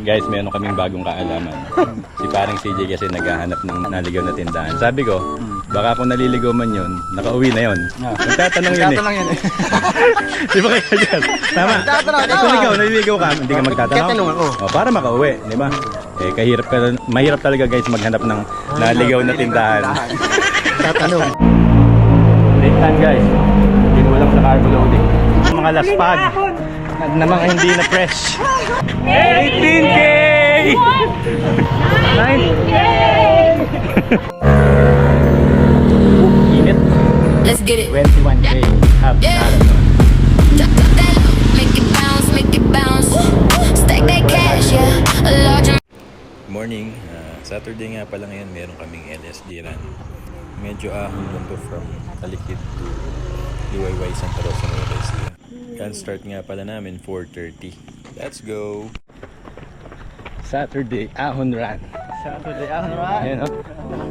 Guys, meron kaming bagong kaalaman. Si parang CJ kasi naghahanap ng naligaw na tindahan. Sabi ko, baka kung naliligaw man yun, nakauwi na yun. Magtatanong yun eh. Magtatanong yun eh. Di ba kaya dyan? Tama. Kung ikaw naliligaw ka, hindi ka magtatanong. Magtatanong ako. O, para makauwi, di ba? Eh, mahirap talaga guys maghanap ng naligaw na tindahan. Tatanong. Break time guys. Binulang sa cargo loading. Mga laspag na mga hindi na fresh. 18K! 9K! Init. Let's get it. 21K. Half marathon. Drop that low, make it bounce, make it bounce. Stack that cash, yeah. A large Morning. Saturday nga pala ngayon meron kaming LSD run. Medyo ahon lang to from Talikid to Liwayway Santa Rosa Nueva Ecija. Can start nga pala namin 4:30. Let's go! Saturday ahon run. Saturday ahon run. Ayan, oh.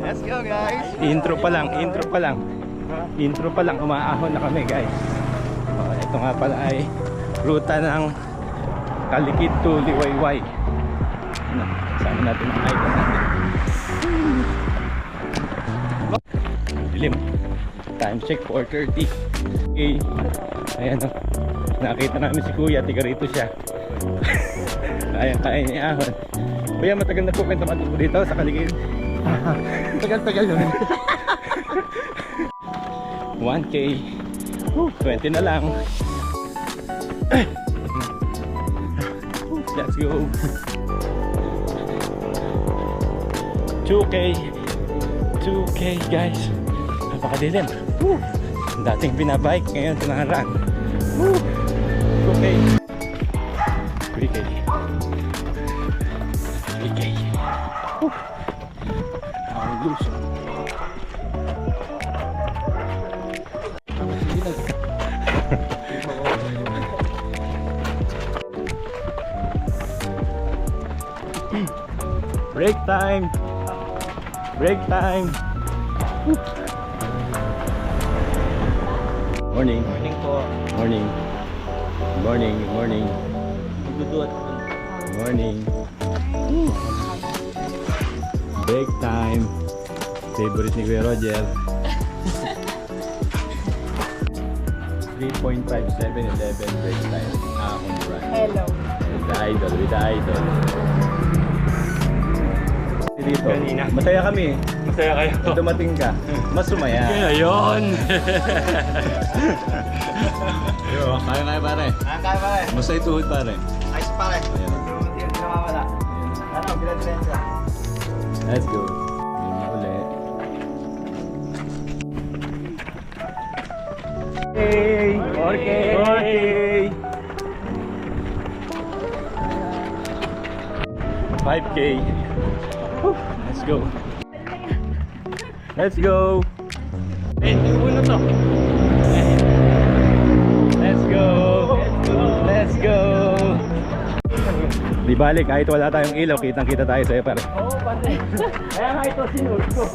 Let's go guys. Intro pa lang, umaahon na kami guys. Ito nga pala ay ruta ng Talikid to Liwayway. Kasama natin ang idol natin. Dilim. Time check 4:30. Okay. Ayan o. Nakita namin si Kuya, tiga rito siya. Kaya niya ahon. Kuya, matagal na po kwento matuto dito sa Kaligid. Tagal-tagal yun. 1K. 20 na lang. Let's go. 2K. 2K guys. Napakadilim. Dating binabike, ngayon tinaharaan. 2K. 3K. 3K. Ang loose. Break time. Break time. Morning. Morning po. Morning. Morning. Morning. Dudut. Morning. Break time. Favorite ni Kuya Roger. 3.5711 break time. Ahon run. Hello. With the idol. Dito. Kanina. Masaya kami. Masaya kayo. Pag dumating ka, mas sumaya. Kaya yun. Kaya pare. Kaya pare. Masaya tuhod pare. Ayos pare. Ayan. Hindi na mawala. Ano, bila-diretsa. Let's go. Yun na ulit. Hey! 4K! 5K! Let's go! Let's go! Eh, uno to. Let's go! Let's go! Di balik, kahit wala tayong ilaw, kitang-kita tayo sa'yo pare. Oo, pare. Kaya nga ito sinunod ko.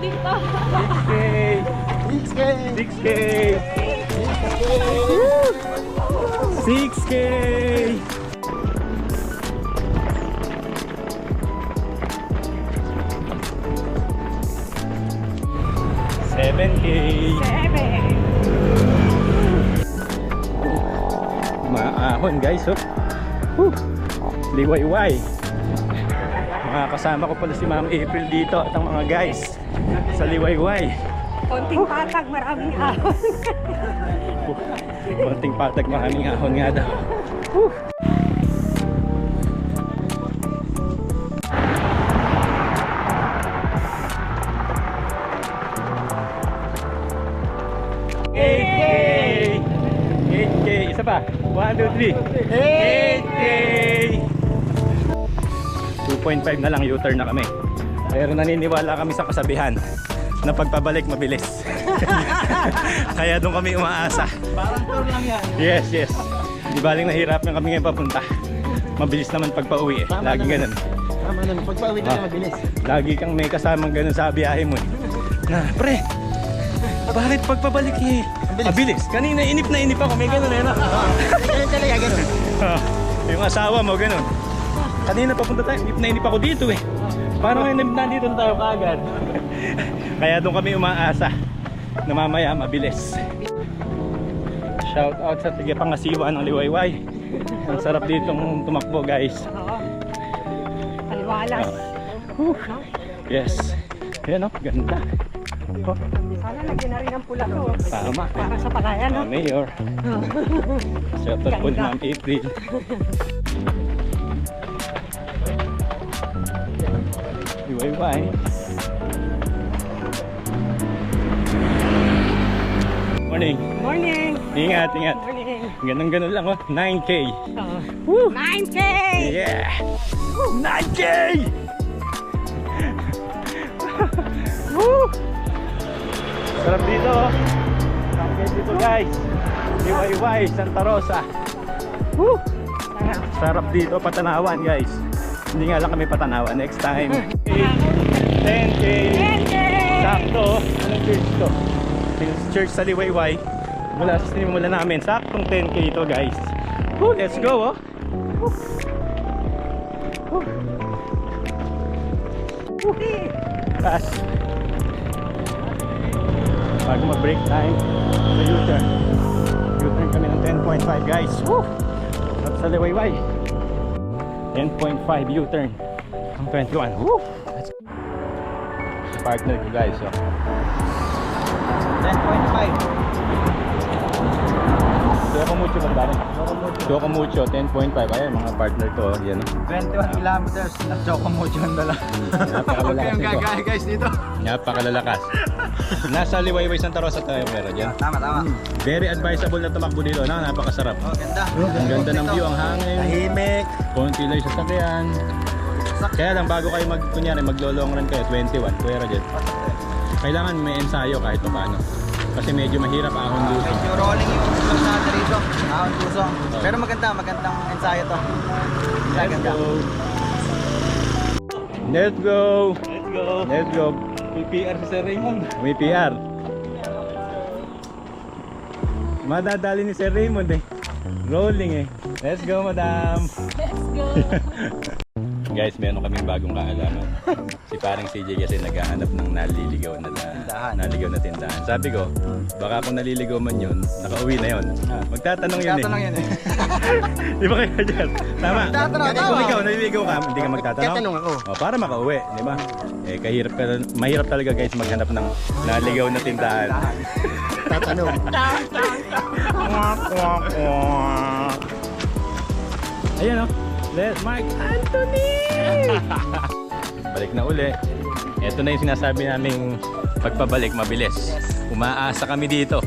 Dito. 6K! 6K! 6K! 7K! Maahon guys, oh. Liwayway. Mga kasama ko pala si Ma'am April dito at ang mga guys sa Liwayway. Konting patag, maraming ahon. Konting patag, maraming ahon nga daw. Isa pa. 1, 2, 3. 8K! 2.5 na lang, U-turn na kami. Pero naniniwala kami sa kasabihan na pagpabalik mabilis. Kaya doon kami umaasa. Parang tour lang yan. Yes, yes. Di baling nahirapan kami ngayon papunta. Mabilis naman pagpa-uwi eh. Tama Lagi naman. ganun. Tama naman. Pagpauwi tayo mabilis. Lagi kang may kasamang ganun sa biyahe mo eh. Na, pre, Bakit pagpabalik eh? Mabilis. Kanina inip ako. May ganun eh, no? Ganun talaga, ganun. Yung asawa mo, ganun. Kanina papunta tayo, inip ako dito eh. Parang nandito na tayo kaagad. Kaya doon kami umaasa na mamaya mabilis. Shout out sa tiga pangasiwa ng Liwayway. Ang sarap ditong tumakbo, guys. Oo. Paliwalas. Yes. Yan, no? Ganda. Oh, Sana lagyan na rin ang pula to. tama. Para sa palayan, no? Mayor. Shout out po ni Ma'am April. Liwayway. Morning. Morning! Ingat. Morning! Ganun lang, oh. 9K. Oo. Woo! 9K! Yeah! 9K! Woo! Sarap dito, oh. Sarap dito, guys. Liwayway, Santa Rosa. Woo! Sarap dito, Patanawan, guys. Hindi nga lang kami Patanawan. Next time. 10K. 10K! Sakto. Anong church to? Church sa Liwayway. Mula sa sinimula namin. Saktong 10K ito, guys. Woo, let's go, oh. Taas. Bago mag-break time sa U-turn. U-turn kami ng 10.5, guys. Woo! At sa Liwayway 10.5 U-turn ang 21. Woo! Partner ko, guys, oh. 10.5. Doko mucho ba ba? Doko mucho 10.5. Ayun mga partner ko, yan. 21 kilometers. Nag-joke mo dyan dala. Napakalalakas nito. gagaya guys dito. Napakalalakas. Nasa Liwayway Santa Rosa tayo meron dyan. Tama. Very advisable na tumakbo dito, no? Napakasarap. Oh, ganda. Ang ganda ng view, ang hangin. Tahimik. Konti lang yung sasakyan. Kaya lang bago kayo kunyari maglolong run kayo 21, Kuya Rajel. Kailangan may ensayo kahit paano. Kasi medyo mahirap ahon duso. Medyo rolling yung kalsada rito. Ahon puso. Pero magandang ensayo to. Let's go. Let's go. Let's go. May PR si Sir Raymond. May PR. Madadali ni Sir Raymond eh. Rolling eh. Let's go, madam. Let's go! Guys, meron kaming bagong kaalaman. Si parang CJ kasi naghahanap ng naliligaw na tindahan. Sabi ko, baka kung naliligaw man yun, nakauwi na yun. Magtatanong yun eh. Tatanong yan eh. Di ba kayo dyan? Tama. Magtatanong, tama. Kung ikaw naliligaw ka, hindi ka magtatanong. Magtatanong ako. O, para makauwi, di ba? Eh, mahirap talaga guys maghanap ng naligaw na tindahan. Tatanong. Ayan o. Mark Anthony! Balik na uli. Ito na yung sinasabi naming pagpabalik mabilis. Umaasa kami dito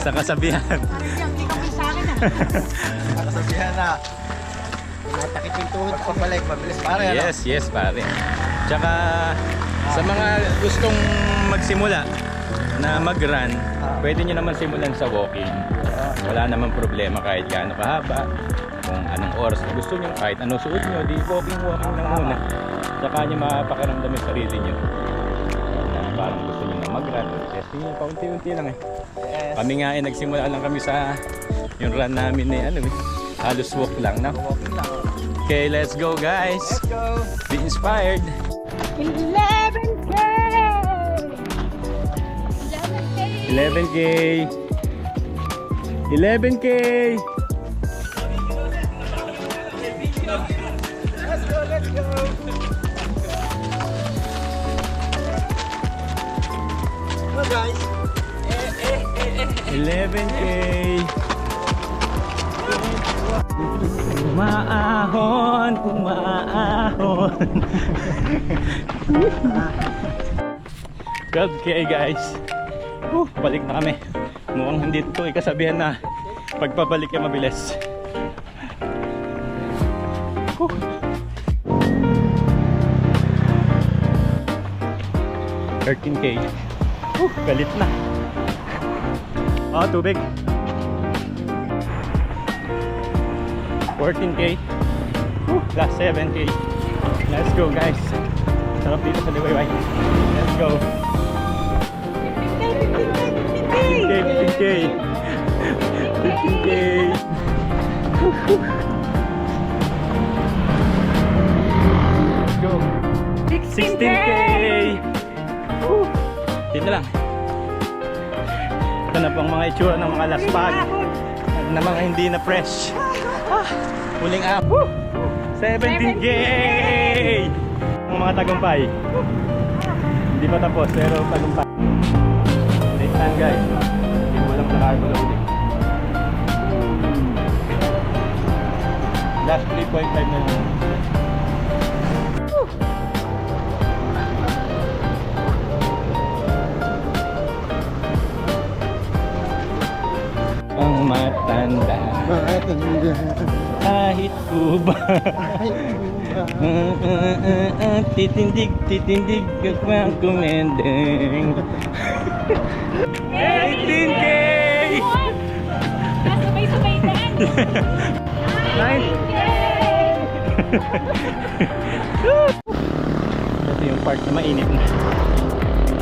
sa kasabihan. Hindi ka sa akin, ah. Nakasabihan na. Matakit yung tuhod. Pagpabalik, mabilis pare. Yes, pare. Tsaka sa mga gustong magsimula na mag-run, pwede nyo naman simulan sa walking. Wala namang problema kahit gaano kahaba. Kung anong oras na gusto nyo, kahit anong suot nyo, di walking lang muna. Tsaka nyo mapakiramdam yung sarili nyo. Parang gusto nyo na mag-run. Testing nyo, paunti-unti lang eh. Yes. Kami nga eh, nagsimula lang kami sa yung run namin eh, halos walk lang na. Walking lang. Okay, let's go guys! Let's go. Be inspired! 11K! 11K! 11K! Let's go. Hello guys. 11K! Umaahon! 12K guys! Balik na kami. Mukhang hindi ito kasabihan na pagpabalik ka mabilis. 13K. Galit na. Tubig. 14K. Plus 7K. Let's go guys. Sarap dito sa Liwayway. Let's go. 15K! 15K. 15K. Let's go. 16K. Dito lang. Ito na pang mga itsura ng mga laspag na mga hindi na fresh. Huling up. 17K. Ang mga tagumpay. Hindi pa tapos pero tagumpay. Late time guys. Hindi mo lang nakaarbo lang ulit. Last 3.5 na lang. Ang matanda kahit uba titindig ang kumendeng 18K. Sabay-sabay daan. 9. Ito yung part na mainit na.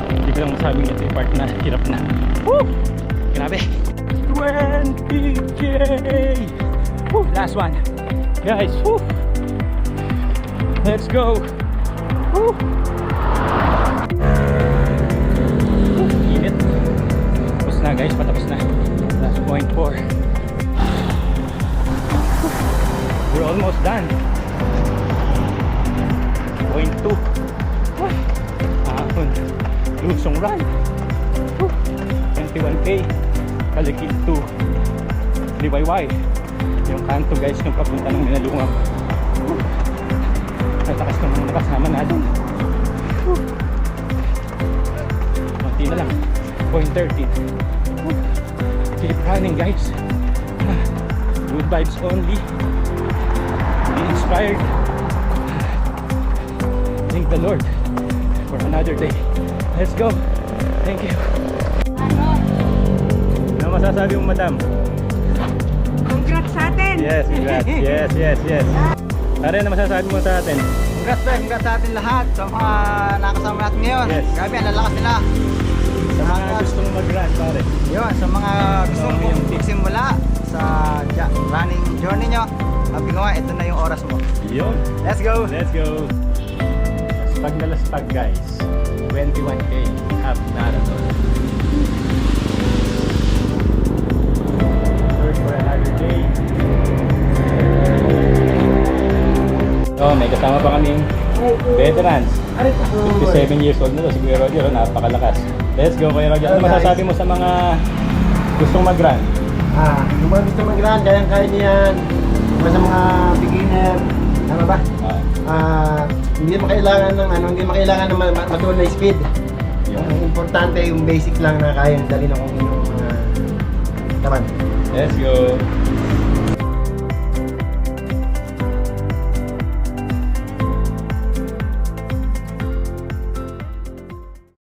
Hindi ko lang masabing ito yung part na hirap na. Woo! Grabe. 20K. Woo! Last one. Guys, woo! Let's go. Woo! Init. Tapos na guys, patapos na. Last 0.4. We're almost done. 0.2. Ahon. Lusong run. 21K. Kalikid to Liwayway. Yung kanto guys yung papunta ng Minalungam. Ang takas ng mga nakasama natin. Kunti na lang. 0.13. Keep running guys. Good vibes only. Be inspired. Thank the Lord for another day. Let's go. Thank you. Ano masasabi mo, madam? Congrats sa atin. Yes, congrats. Yes. Pare, ano masasabi mo sa atin? Congrats sa atin lahat sa mga nakasama natin ngayon. Yes. Grabe, ang lalakas nila. Sa mga gustong mag-run, pare. Yun, sa mga gustong yung tips. magsimula sa running journey nyo, sabi ko nga, ito na yung oras mo. Yun. Let's go! Let's go. Laspag na laspag, guys. 21K half marathon. Search for another day. Oh, may kasama pa kaming veterans. 57 years old na to, si Kuya Roger, napakalakas. Let's go, Kuya Roger. Ano masasabi mo sa mga gustong mag-run? Yung mga gusto mag-run, kayang-kaya niyan. Yung sa mga beginner, tama ba? Hindi makailangan ng hindi makailangan ng matuloy na speed. Ang importante yung basics lang na kayang dali ng inyong katawan. Let's go.